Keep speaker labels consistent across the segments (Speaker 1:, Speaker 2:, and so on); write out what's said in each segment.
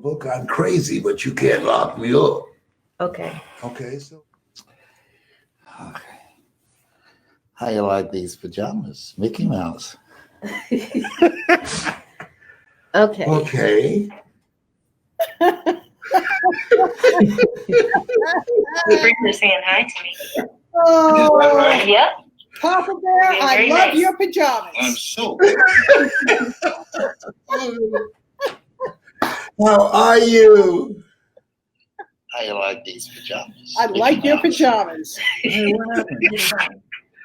Speaker 1: book, I'm crazy, but you can't lock me up.
Speaker 2: Okay.
Speaker 1: Okay, so. Okay. How you like these pajamas? Mickey Mouse.
Speaker 2: Okay.
Speaker 1: Okay.
Speaker 3: You're saying hi to me.
Speaker 4: Oh,
Speaker 1: Right?
Speaker 3: Yep.
Speaker 4: Papa Bear, I
Speaker 3: Very
Speaker 4: love
Speaker 3: nice.
Speaker 4: your pajamas.
Speaker 1: I'm so. How are you? How you like these pajamas?
Speaker 4: I like your pajamas.
Speaker 1: Hey, what happened?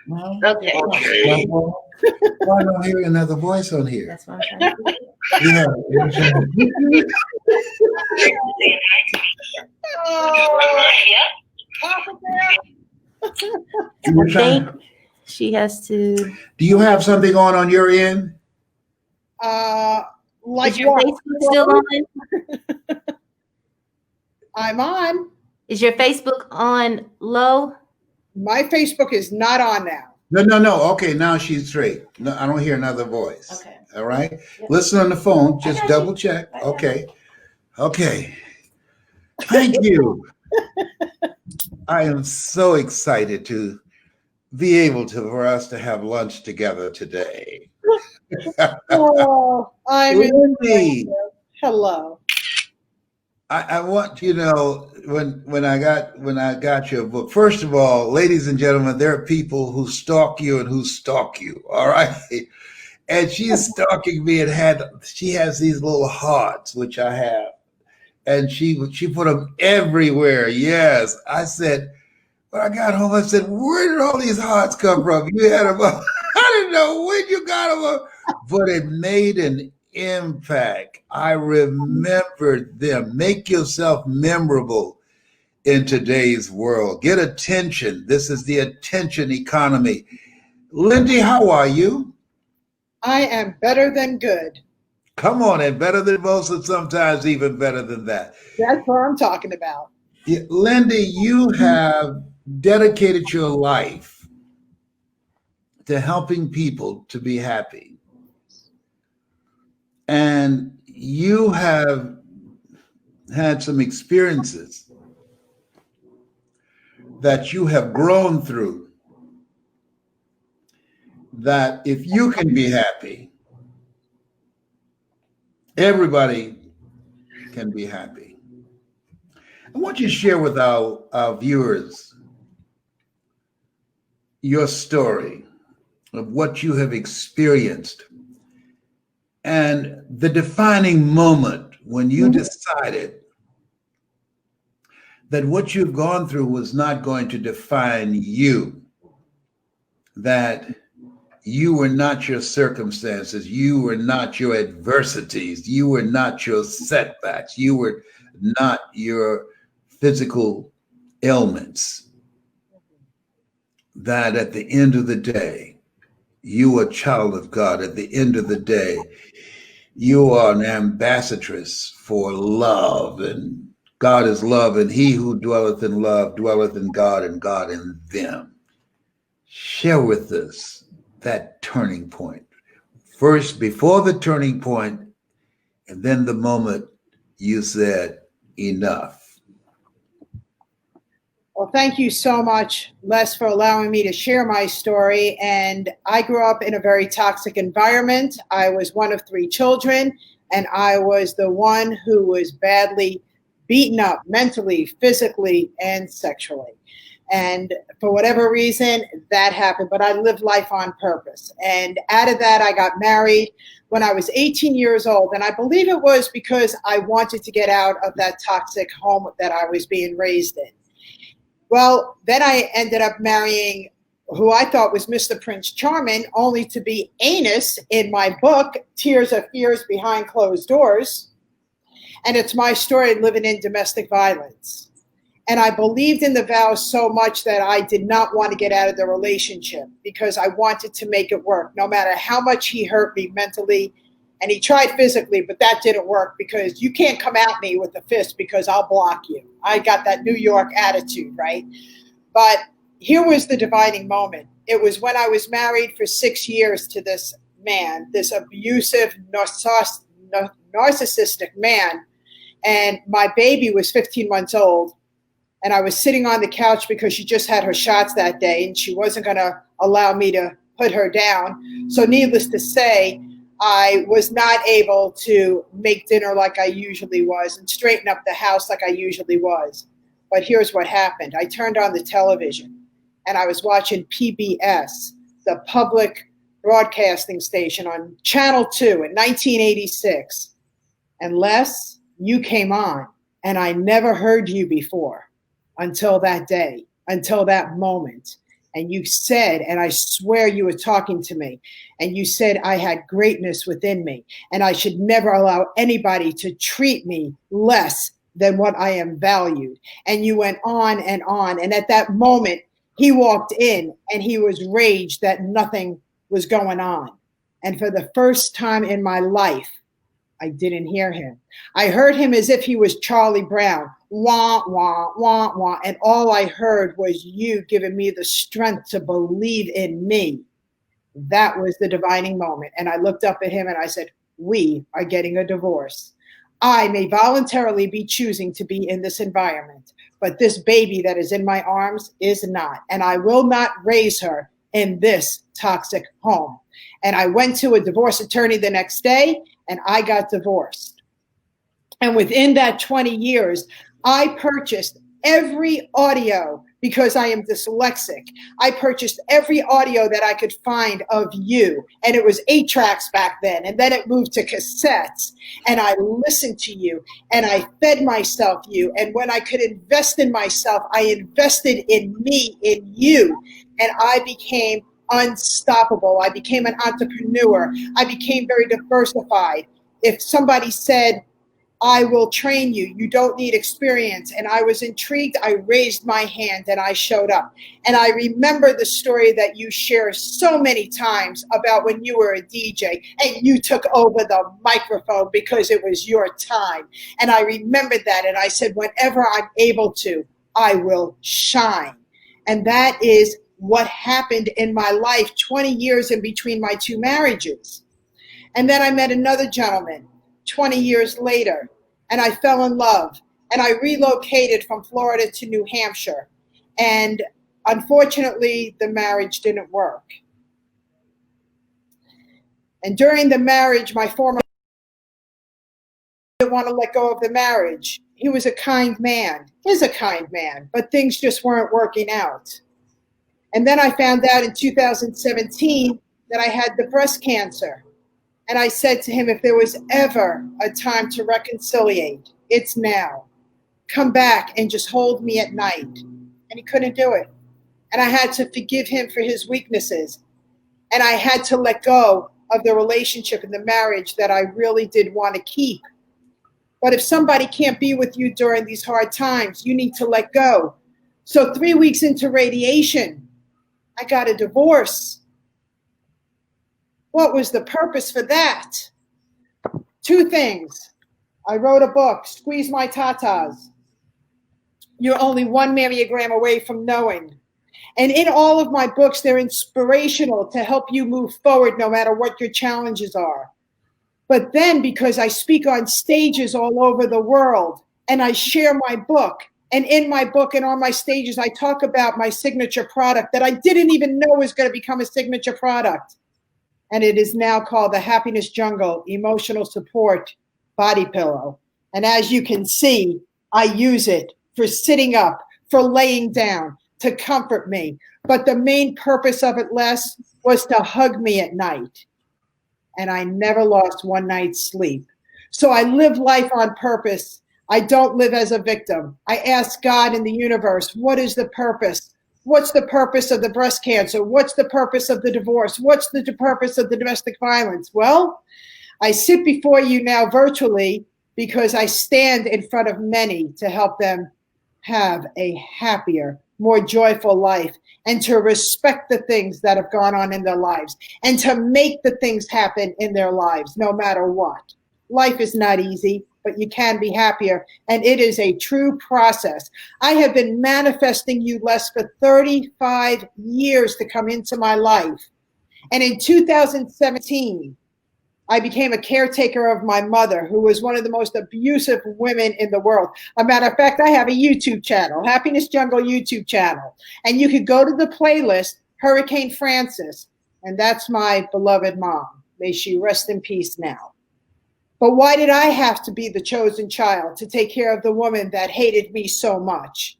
Speaker 1: No?
Speaker 2: Okay.
Speaker 1: Okay. Why don't I hear another voice on here?
Speaker 2: That's what I'm trying to do.
Speaker 1: Yeah.
Speaker 3: You're saying hi to me.
Speaker 4: Oh,
Speaker 3: Yep.
Speaker 4: Papa Bear.
Speaker 1: You were
Speaker 2: I
Speaker 1: trying-
Speaker 2: think she has to.
Speaker 1: Do you have something on your end?
Speaker 4: Like
Speaker 2: Is your
Speaker 4: what?
Speaker 2: Facebook still on?
Speaker 4: I'm on.
Speaker 2: Is your Facebook on low?
Speaker 4: My Facebook is not on now.
Speaker 1: No. Okay, now she's straight. No, I don't hear another voice.
Speaker 2: Okay.
Speaker 1: All right.
Speaker 2: Yep.
Speaker 1: Listen on the phone. Just
Speaker 2: got
Speaker 1: double
Speaker 2: you.
Speaker 1: check.
Speaker 2: I got
Speaker 1: Okay. Okay. Thank you. I am so excited to be able to for us to have lunch together today.
Speaker 4: Oh, I'm
Speaker 1: Lyn-Dee,
Speaker 4: hello.
Speaker 1: I want you to know when I got your book. First of all, ladies and gentlemen, there are people who stalk you and who stalk you. All right, and she is stalking me and she has these little hearts which I have, and she put them everywhere. Yes, I said when I got home, I said, "Where did all these hearts come from? You had them up. I didn't know when you got them up, but it made an impact. I remembered them. Make yourself memorable in today's world. Get attention. This is the attention economy. Lyn-Dee, how are you?
Speaker 4: I am better than good.
Speaker 1: Come on, and better than most, and sometimes even better than that.
Speaker 4: That's what I'm talking about.
Speaker 1: Yeah, Lyn-Dee, you have dedicated your life to helping people to be happy. And you have had some experiences that you have grown through that if you can be happy, everybody can be happy. I want you to share with our viewers your story of what you have experienced and the defining moment when you decided that what you've gone through was not going to define you, that you were not your circumstances, you were not your adversities, you were not your setbacks, you were not your physical ailments, that at the end of the day, you are a child of God. At the end of the day, you are an ambassadress for love, and God is love, and he who dwelleth in love dwelleth in God, and God in them. Share with us that turning point. First, before the turning point, and then the moment you said, enough.
Speaker 4: Well, thank you so much, Les, for allowing me to share my story. And I grew up in a very toxic environment. I was one of 3 children, and I was the one who was badly beaten up mentally, physically, and sexually. And for whatever reason, that happened. But I lived life on purpose. And out of that, I got married when I was 18 years old. And I believe it was because I wanted to get out of that toxic home that I was being raised in. Well, then I ended up marrying who I thought was Mr. Prince Charming, only to be anus in my book, Tears of Fears Behind Closed Doors. And it's my story living in domestic violence. And I believed in the vows so much that I did not want to get out of the relationship because I wanted to make it work, no matter how much he hurt me mentally. And he tried physically, but that didn't work because you can't come at me with a fist because I'll block you. I got that New York attitude, right? But here was the dividing moment. It was when I was married for 6 years to this man, this abusive, narcissistic man. And my baby was 15 months old. And I was sitting on the couch because she just had her shots that day and she wasn't going to allow me to put her down. So needless to say, I was not able to make dinner like I usually was and straighten up the house like I usually was. But here's what happened. I turned on the television and I was watching PBS, the public broadcasting station, on Channel 2 in 1986. And Les, you came on and I never heard you before until that day, until that moment. And you said, and I swear you were talking to me, and you said I had greatness within me and I should never allow anybody to treat me less than what I am valued. And you went on and on. And at that moment, he walked in and he was raged that nothing was going on. And for the first time in my life, I didn't hear him. I heard him as if he was Charlie Brown. Wah, wah, wah, wah. And all I heard was you giving me the strength to believe in me. That was the divining moment. And I looked up at him and I said, we are getting a divorce. I may voluntarily be choosing to be in this environment, but this baby that is in my arms is not. And I will not raise her in this toxic home. And I went to a divorce attorney the next day and I got divorced. And within that 20 years, I purchased every audio because I am dyslexic. I purchased every audio that I could find of you. And it was 8 tracks back then. And then it moved to cassettes. And I listened to you and I fed myself you. And when I could invest in myself, I invested in me, in you. And I became unstoppable. I became an entrepreneur. I became very diversified. If somebody said, I will train you, you don't need experience, and I was intrigued, I raised my hand and I showed up. And I remember the story that you share so many times about when you were a DJ and you took over the microphone because it was your time. And I remembered that and I said, whenever I'm able to, I will shine. And that is what happened in my life 20 years in between my 2 marriages. And then I met another gentleman 20 years later, and I fell in love, and I relocated from Florida to New Hampshire. And unfortunately, the marriage didn't work. And during the marriage, my former didn't want to let go of the marriage. He was a kind man, is a kind man, but things just weren't working out. And then I found out in 2017 that I had the breast cancer. And I said to him, if there was ever a time to reconciliate, it's now. Come back and just hold me at night. And he couldn't do it. And I had to forgive him for his weaknesses. And I had to let go of the relationship and the marriage that I really did want to keep. But if somebody can't be with you during these hard times, you need to let go. So 3 weeks into radiation, I got a divorce. What was the purpose for that? 2 things. I wrote a book, Squeeze My Tatas. You're only 1 mammogram away from knowing. And in all of my books, they're inspirational to help you move forward no matter what your challenges are. But then because I speak on stages all over the world and I share my book, and in my book and on my stages, I talk about my signature product that I didn't even know was going to become a signature product. And it is now called the Happiness Jungle Emotional Support Body Pillow. And as you can see, I use it for sitting up, for laying down, to comfort me. But the main purpose of it, Les, was to hug me at night. And I never lost one night's sleep. So I live life on purpose. I don't live as a victim. I ask God in the universe, what is the purpose? What's the purpose of the breast cancer? What's the purpose of the divorce? What's the purpose of the domestic violence? Well, I sit before you now virtually because I stand in front of many to help them have a happier, more joyful life and to respect the things that have gone on in their lives and to make the things happen in their lives no matter what. Life is not easy, but you can be happier, and it is a true process. I have been manifesting you, Les, for 35 years to come into my life. And in 2017, I became a caretaker of my mother, who was one of the most abusive women in the world. A matter of fact, I have a YouTube channel, Happiness Jungle YouTube channel. And you could go to the playlist, Hurricane Francis, and that's my beloved mom. May she rest in peace now. But why did I have to be the chosen child to take care of the woman that hated me so much?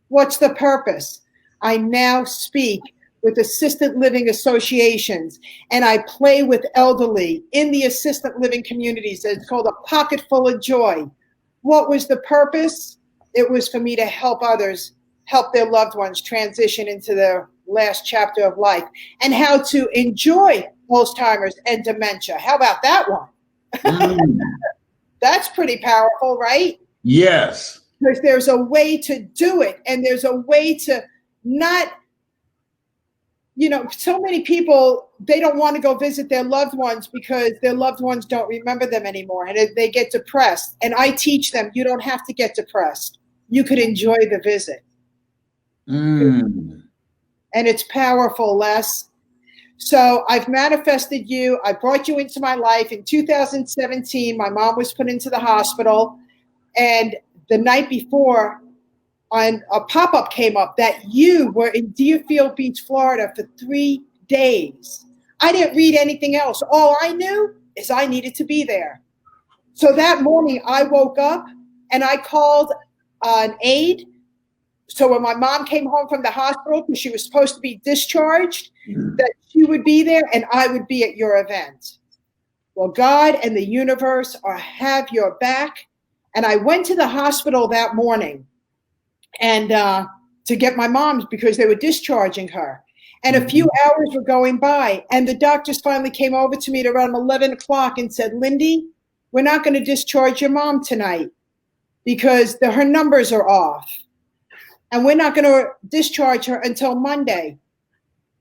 Speaker 4: What's the purpose? I now speak with assisted living associations, and I play with elderly in the assisted living communities. It's called A Pocket Full of Joy. What was the purpose? It was for me to help others, help their loved ones transition into their last chapter of life, and how to enjoy Alzheimer's and dementia. How about that one? That's pretty powerful, right?
Speaker 1: Yes.
Speaker 4: Because there's a way to do it, and there's a way to not, so many people, they don't want to go visit their loved ones because their loved ones don't remember them anymore, and they get depressed. And I teach them, you don't have to get depressed. You could enjoy the visit. And it's powerful, Les. So I've manifested you. I brought you into my life. In 2017, my mom was put into the hospital. And the night before, a pop-up came up that you were in Deerfield Beach, Florida for 3 days. I didn't read anything else. All I knew is I needed to be there. So that morning, I woke up and I called an aide. So when my mom came home from the hospital, because she was supposed to be discharged, that she would be there and I would be at your event. Well, God and the universe have your back. And I went to the hospital that morning and to get my mom's, because they were discharging her. And a few hours were going by, and the doctors finally came over to me at around 11 o'clock and said, Lyn-Dee, we're not going to discharge your mom tonight because her numbers are off. And we're not going to discharge her until Monday.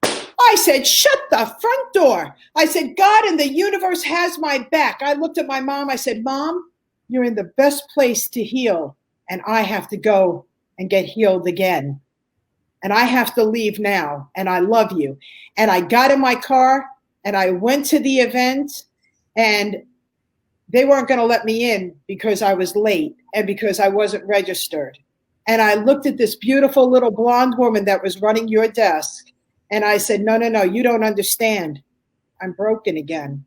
Speaker 4: I said, shut the front door. I said, God and the universe has my back. I looked at my mom. I said, Mom, you're in the best place to heal. And I have to go and get healed again. And I have to leave now. And I love you. And I got in my car and I went to the event, and they weren't going to let me in because I was late and because I wasn't registered. And I looked at this beautiful little blonde woman that was running your desk. And I said, no, you don't understand. I'm broken again.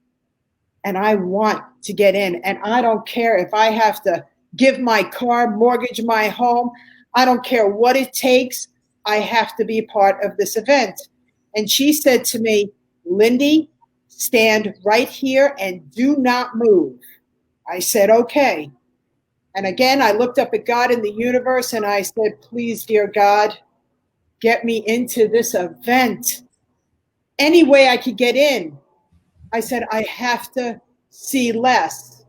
Speaker 4: And I want to get in. And I don't care if I have to give my car, mortgage my home. I don't care what it takes. I have to be part of this event. And she said to me, Lyn-Dee, stand right here and do not move. I said, okay. And again, I looked up at God in the universe and I said, please, dear God, get me into this event. Any way I could get in. I said, I have to see Les.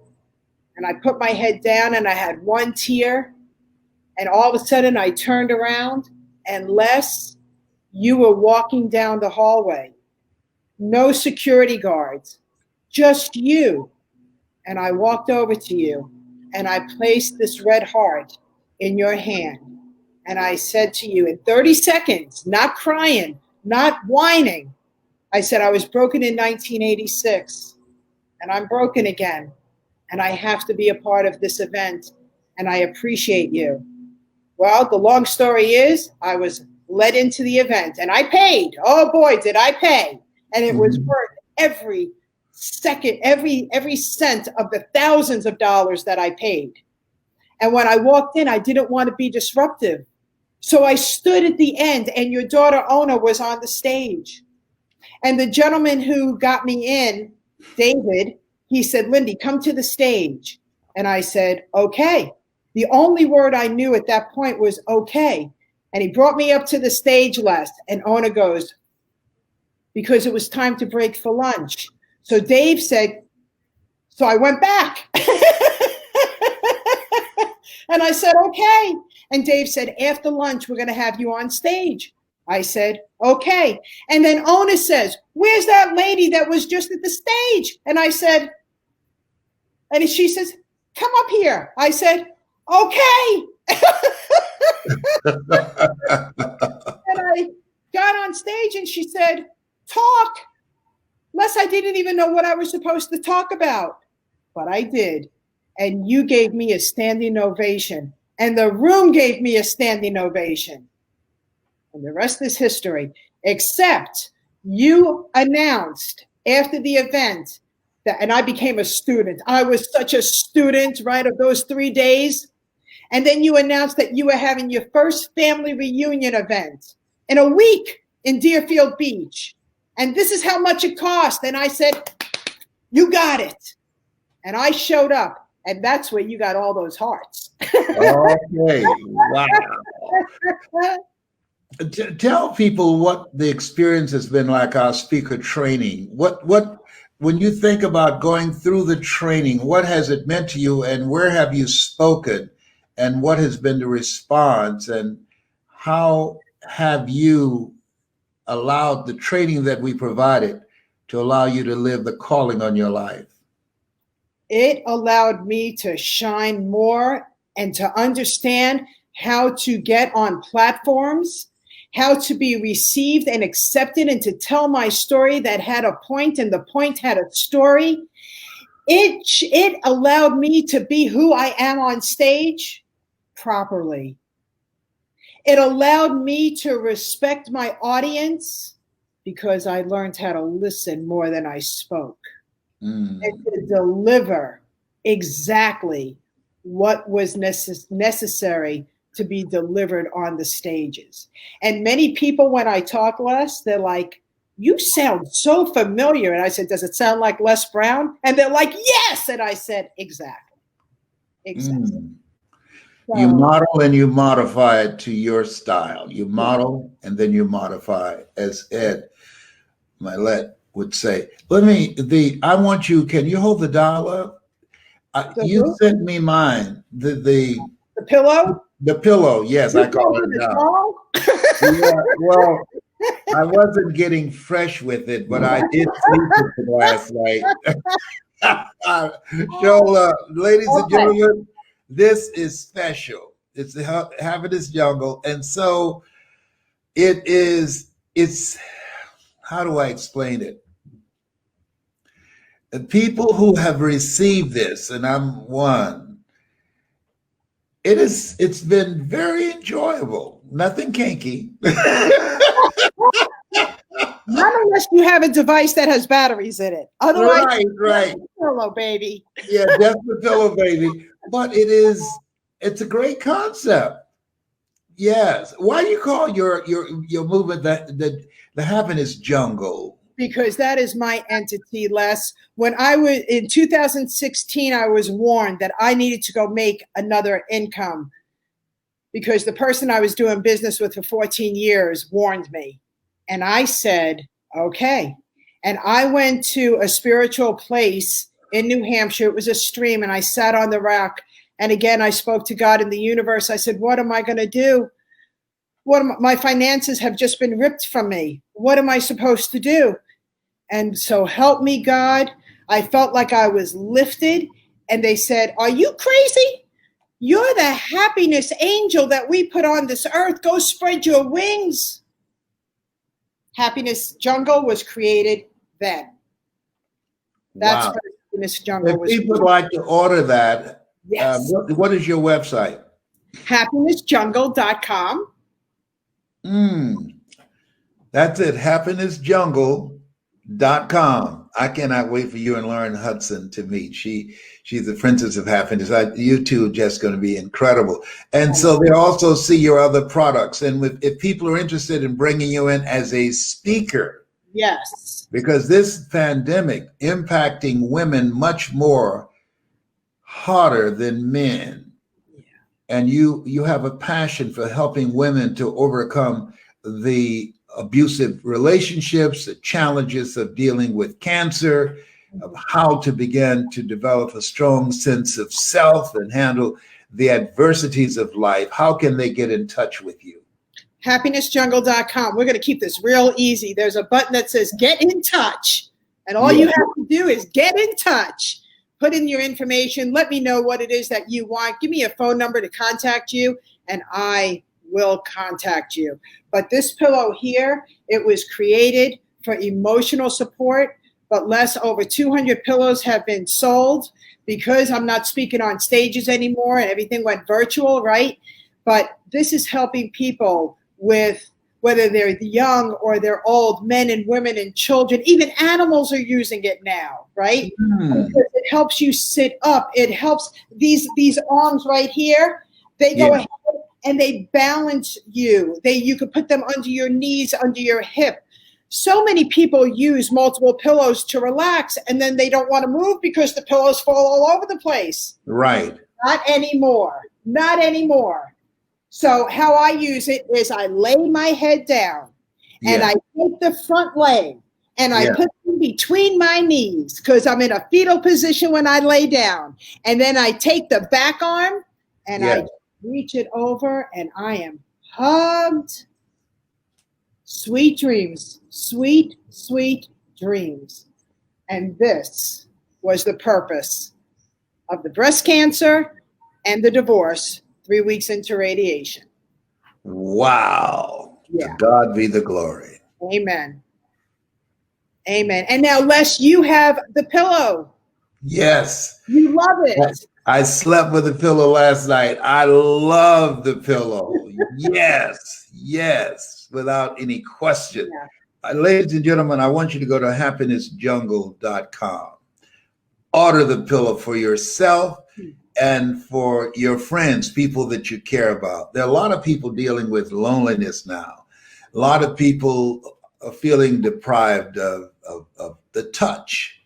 Speaker 4: And I put my head down and I had one tear. And all of a sudden I turned around and Les, you were walking down the hallway. No security guards, just you. And I walked over to you. And I placed this red heart in your hand. And I said to you in 30 seconds, not crying, not whining, I said, I was broken in 1986 and I'm broken again. And I have to be a part of this event. And I appreciate you. Well, the long story is I was led into the event and I paid. Oh boy, did I pay. And it was worth every second, every cent of the thousands of dollars that I paid. And when I walked in, I didn't want to be disruptive. So I stood at the end and your daughter Ona was on the stage. And the gentleman who got me in, David, he said, Lyn-Dee, come to the stage. And I said, okay. The only word I knew at that point was okay. And he brought me up to the stage, Les, and Ona goes, because it was time to break for lunch. So Dave said, so I went back. And I said, okay. And Dave said, after lunch, we're going to have you on stage. I said, okay. And then Ona says, where's that lady that was just at the stage? And I said, and she says, come up here. I said, okay. And I got on stage and she said, talk. Les, I didn't even know what I was supposed to talk about, but I did. And you gave me a standing ovation, and the room gave me a standing ovation. And the rest is history, except you announced after the event that, and I became a student. I was such a student, right, of those 3 days. And then you announced that you were having your first family reunion event in a week in Deerfield Beach. And this is how much it cost. And I said, you got it. And I showed up. And that's where you got all those hearts.
Speaker 1: Okay. Wow. Tell people what the experience has been like, our speaker training. When you think about going through the training, what has it meant to you, and where have you spoken, and what has been the response, and how have you allowed the training that we provided to allow you to live the calling on your life?
Speaker 4: It allowed me to shine more and to understand how to get on platforms, how to be received and accepted, and to tell my story that had a point and the point had a story. It allowed me to be who I am on stage properly. It allowed me to respect my audience because I learned how to listen more than I spoke. And to deliver exactly what was necessary to be delivered on the stages. And many people, when I talk Les, they're like, you sound so familiar. And I said, does it sound like Les Brown? And they're like, yes. And I said, exactly. So,
Speaker 1: You model and you modify it to your style. You model and then you modify, as Ed Milet would say. I want you, can you hold the dial up? You sent me mine. The
Speaker 4: pillow?
Speaker 1: The pillow, yes, I call it now. Yeah, well, I wasn't getting fresh with it, but I did sleep with it last night. So, ladies and gentlemen, this is special. It's the Happiness Jungle. And so it's, how do I explain it? The people who have received this, and I'm one, it's been very enjoyable. Nothing kinky.
Speaker 4: Not unless you have a device that has batteries in it. Otherwise,
Speaker 1: right.
Speaker 4: Pillow, baby.
Speaker 1: Yeah, that's the pillow, baby. But it's a great concept. Yes. Why do you call your movement the Happiness Jungle?
Speaker 4: Because that is my entity, Les. When I was in 2016, I was warned that I needed to go make another income because the person I was doing business with for 14 years warned me. And I said, okay. And I went to a spiritual place in New Hampshire. It was a stream, and I sat on the rock. And again, I spoke to God in the universe. I said, what am I going to do? My finances have just been ripped from me. What am I supposed to do? And so help me, God. I felt like I was lifted. And they said, are you crazy? You're the happiness angel that we put on this earth. Go spread your wings. Happiness Jungle was created then. That's
Speaker 1: wow.
Speaker 4: what Happiness Jungle was.
Speaker 1: If people would like to order that,
Speaker 4: yes.
Speaker 1: What is your website?
Speaker 4: happinessjungle.com.
Speaker 1: That's it, happinessjungle.com. I cannot wait for you and Lauren Hudson to meet. She's the princess of happiness. You two are just going to be incredible. And so they also see your other products. And if people are interested in bringing you in as a speaker,
Speaker 4: yes,
Speaker 1: because this pandemic impacting women much more harder than men. Yeah. And you have a passion for helping women to overcome the abusive relationships, the challenges of dealing with cancer, of how to begin to develop a strong sense of self and handle the adversities of life. How can they get in touch with you?
Speaker 4: happinessjungle.com. We're going to keep this real easy. There's a button that says get in touch. And all you have to do is get in touch. Put in your information. Let me know what it is that you want. Give me a phone number to contact you, and I will contact you. But this pillow here, it was created for emotional support, but less. Over 200 pillows have been sold because I'm not speaking on stages anymore and everything went virtual, right? But this is helping people with, whether they're young or they're old, men and women and children. Even animals are using it now, right? Because it helps you sit up. It helps these arms right here. They go ahead and they balance you. You could put them under your knees, under your hip. So many people use multiple pillows to relax, and then they don't want to move because the pillows fall all over the place.
Speaker 1: Right.
Speaker 4: Not anymore. Not anymore. So how I use it is I lay my head down and I take the front leg and I put it between my knees because I'm in a fetal position when I lay down. And then I take the back arm and I reach it over and I am hugged. Sweet dreams, sweet, sweet dreams. And this was the purpose of the breast cancer and the divorce 3 weeks into radiation.
Speaker 1: Wow.
Speaker 4: Yeah.
Speaker 1: To God be the glory.
Speaker 4: Amen. Amen. And now, Les, you have the pillow.
Speaker 1: Yes.
Speaker 4: You love it.
Speaker 1: I slept with the pillow last night. I love the pillow. Yes, without any question.
Speaker 4: Yeah.
Speaker 1: Ladies and gentlemen, I want you to go to happinessjungle.com. Order the pillow for yourself and for your friends, people that you care about. There are a lot of people dealing with loneliness now. A lot of people are feeling deprived of the touch.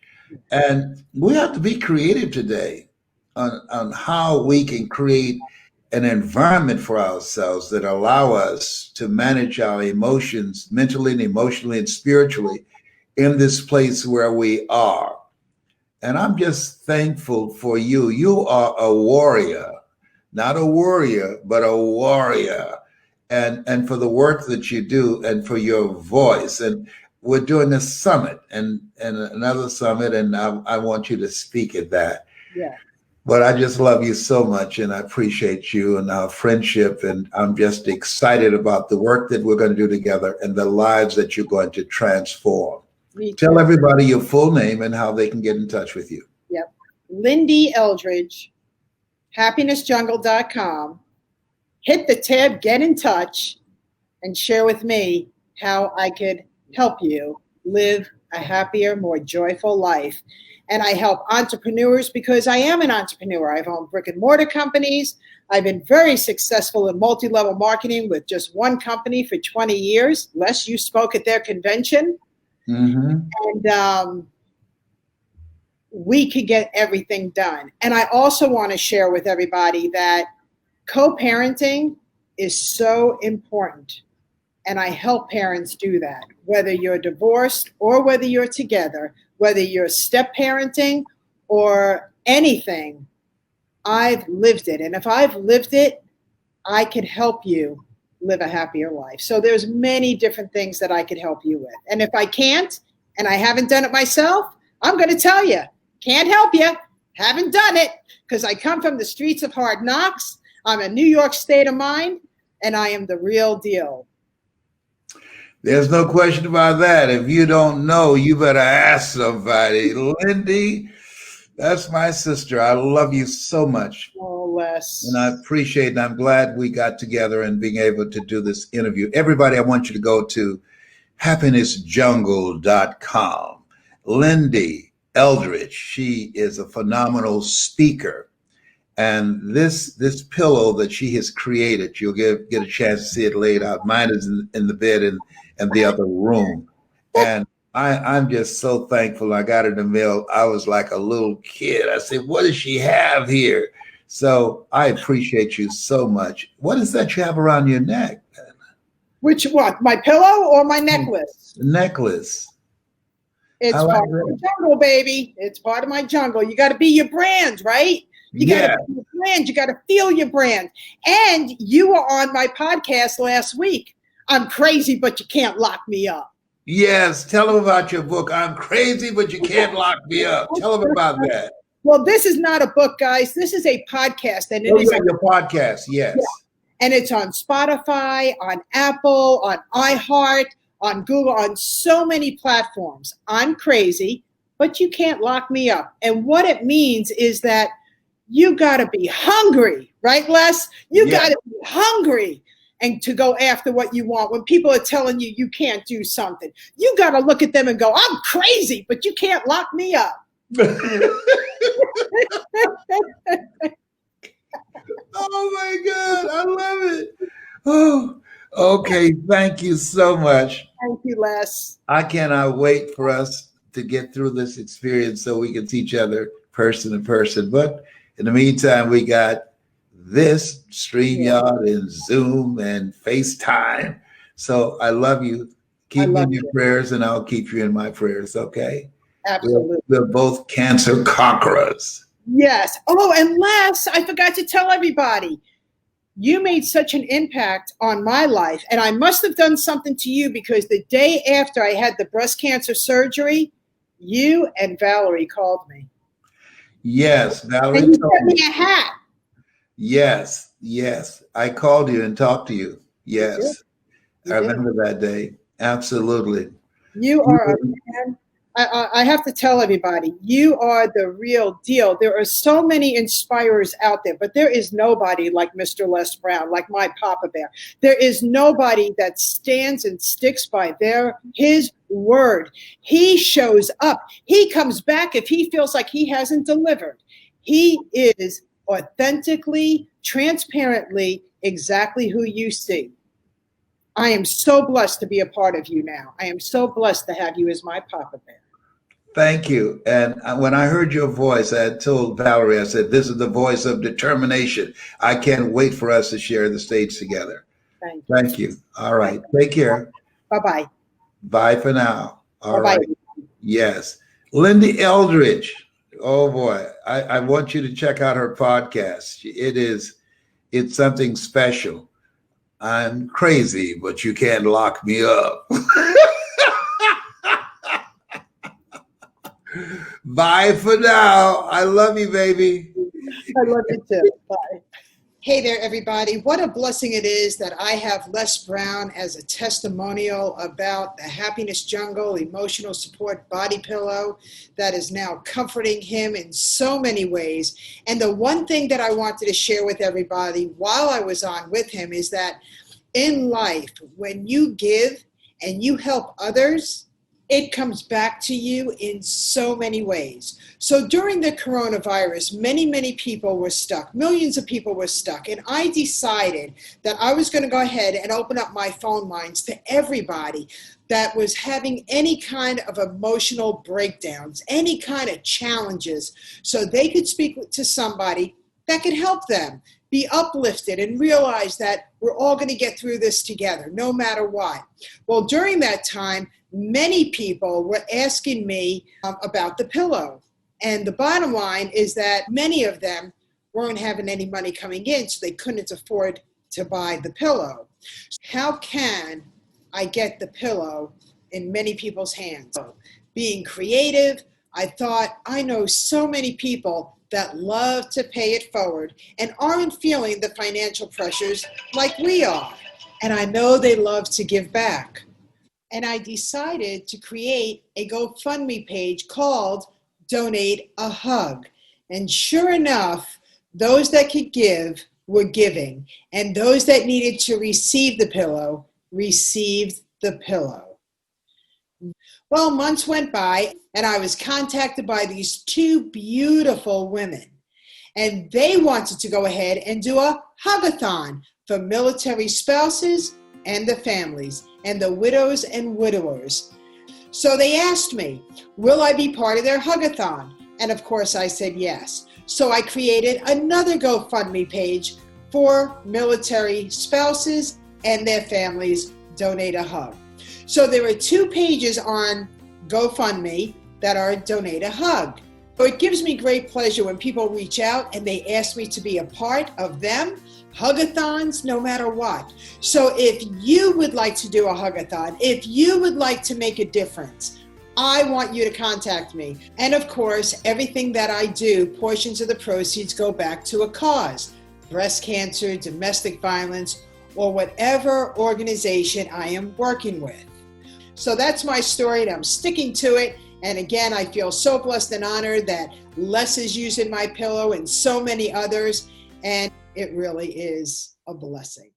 Speaker 1: And we have to be creative today on how we can create an environment for ourselves that allow us to manage our emotions mentally and emotionally and spiritually in this place where we are. And I'm just thankful for you. You are a warrior, not a worrier, but a warrior. And for the work that you do and for your voice. And we're doing a summit and another summit, and I want you to speak at that.
Speaker 4: Yeah.
Speaker 1: But I just love you so much, and I appreciate you and our friendship, and I'm just excited about the work that we're going to do together and the lives that you're going to transform. Tell everybody your full name and how they can get in touch with you.
Speaker 4: Yep. Lyn-Dee Eldridge, happinessjungle.com. Hit the tab, get in touch, and share with me how I could help you live a happier, more joyful life. And I help entrepreneurs because I am an entrepreneur. I've owned brick and mortar companies. I've been very successful in multi-level marketing with just one company for 20 years. Les, you spoke at their convention. Mm-hmm. And we could get everything done. And I also want to share with everybody that co-parenting is so important. And I help parents do that, whether you're divorced or whether you're together, whether you're step parenting or anything. I've lived it. And if I've lived it, I could help you live a happier life. So there's many different things that I could help you with. And if I can't, and I haven't done it myself, I'm going to tell you, can't help you, haven't done it, because I come from the streets of hard knocks. I'm a New York state of mind, and I am the real deal.
Speaker 1: There's no question about that. If you don't know, you better ask somebody. Lyn-Dee, that's my sister. I love you so much.
Speaker 4: Oh, Les.
Speaker 1: And I appreciate it. And I'm glad we got together and being able to do this interview. Everybody, I want you to go to happinessjungle.com. Lyn-Dee Eldridge, she is a phenomenal speaker. And this pillow that she has created, you'll get a chance to see it laid out. Mine is in the bed in the other room. And I'm just so thankful. I got it in the mail. I was like a little kid. I said, what does she have here? So I appreciate you so much. What is that you have around your neck?
Speaker 4: Which what? My pillow or my necklace?
Speaker 1: Necklace.
Speaker 4: It's part of my jungle, baby. It's part of my jungle. You got to be your brand, right? You got to be your brand. You got to feel your brand. And you were on my podcast last week. I'm crazy, but you can't lock me up.
Speaker 1: Yes. Tell them about your book. I'm crazy, but you can't lock me up. Tell them about that.
Speaker 4: Well, this is not a book, guys. This is a podcast. And
Speaker 1: it is your podcast. Yes.
Speaker 4: Yeah. And it's on Spotify, on Apple, on iHeart, on Google, on so many platforms. I'm crazy, but you can't lock me up. And what it means is that you got to be hungry, right, Les? You
Speaker 1: Yeah.
Speaker 4: got to be hungry and to go after what you want. When people are telling you you can't do something, you got to look at them and go, I'm crazy, but you can't lock me up.
Speaker 1: Oh my God, I love it. Oh, okay. Thank you so much.
Speaker 4: Thank you, Les.
Speaker 1: I cannot wait for us to get through this experience so we can see each other person to person. But in the meantime, we got this StreamYard and Zoom and FaceTime. So I love you. Keep me in your prayers, and I'll keep you in my prayers, okay?
Speaker 4: Absolutely.
Speaker 1: We're both cancer conquerors.
Speaker 4: Yes. Oh, and Les, I forgot to tell everybody, you made such an impact on my life, and I must have done something to you because the day after I had the breast cancer surgery, you and Valerie called me.
Speaker 1: Yes, Valerie
Speaker 4: And you
Speaker 1: told
Speaker 4: sent
Speaker 1: me.
Speaker 4: me a hat.
Speaker 1: Yes, yes. I called you and talked to you. Yes.
Speaker 4: You
Speaker 1: I
Speaker 4: did.
Speaker 1: remember that day. Absolutely.
Speaker 4: You are a man. I have to tell everybody, you are the real deal. There are so many inspirers out there, but there is nobody like Mr. Les Brown, like my Papa Bear. There is nobody that stands and sticks by his word. He shows up. He comes back if he feels like he hasn't delivered. He is authentically, transparently, exactly who you see. I am so blessed to be a part of you now. I am so blessed to have you as my Papa Bear.
Speaker 1: Thank you. And when I heard your voice, I had told Valerie, I said, this is the voice of determination. I can't wait for us to share the stage together.
Speaker 4: Thank you.
Speaker 1: Thank you. All right. Take care.
Speaker 4: Bye-bye.
Speaker 1: Bye for now. All
Speaker 4: Bye-bye.
Speaker 1: right. Yes. Lyn-Dee Eldridge. Oh boy. I want you to check out her podcast. It's something special. I'm crazy, but you can't lock me up. Bye for now. I love you, baby.
Speaker 4: I love you too. Bye. Hey there, everybody. What a blessing it is that I have Les Brown as a testimonial about the Happiness Jungle emotional support body pillow that is now comforting him in so many ways. And the one thing that I wanted to share with everybody while I was on with him is that in life, when you give and you help others, it comes back to you in so many ways. So during the coronavirus, many people were stuck. Millions of people were stuck. And I decided that I was going to go ahead and open up my phone lines to everybody that was having any kind of emotional breakdowns, any kind of challenges, so they could speak to somebody that could help them be uplifted and realize that we're all going to get through this together, no matter what. Well, during that time, many people were asking me about the pillow. And the bottom line is that many of them weren't having any money coming in, so they couldn't afford to buy the pillow. How can I get the pillow in many people's hands? Being creative, I thought, I know so many people that love to pay it forward and aren't feeling the financial pressures like we are. And I know they love to give back. And I decided to create a GoFundMe page called Donate a Hug. And sure enough, those that could give were giving, and those that needed to receive the pillow received the pillow. Well, months went by, and I was contacted by these two beautiful women, and they wanted to go ahead and do a hug-a-thon for military spouses and the families, and the widows and widowers. So they asked me, will I be part of their hug-a-thon? And of course I said yes. So I created another GoFundMe page for military spouses and their families. Donate a Hug. So there are two pages on GoFundMe that are Donate a Hug. So it gives me great pleasure when people reach out and they ask me to be a part of them. Hug-a-thons, no matter what. So if you would like to do a hug-a-thon, if you would like to make a difference, I want you to contact me. And of course, everything that I do, portions of the proceeds go back to a cause. Breast cancer, domestic violence, or whatever organization I am working with. So that's my story, and I'm sticking to it. And again, I feel so blessed and honored that Les is using my pillow and so many others. And it really is a blessing.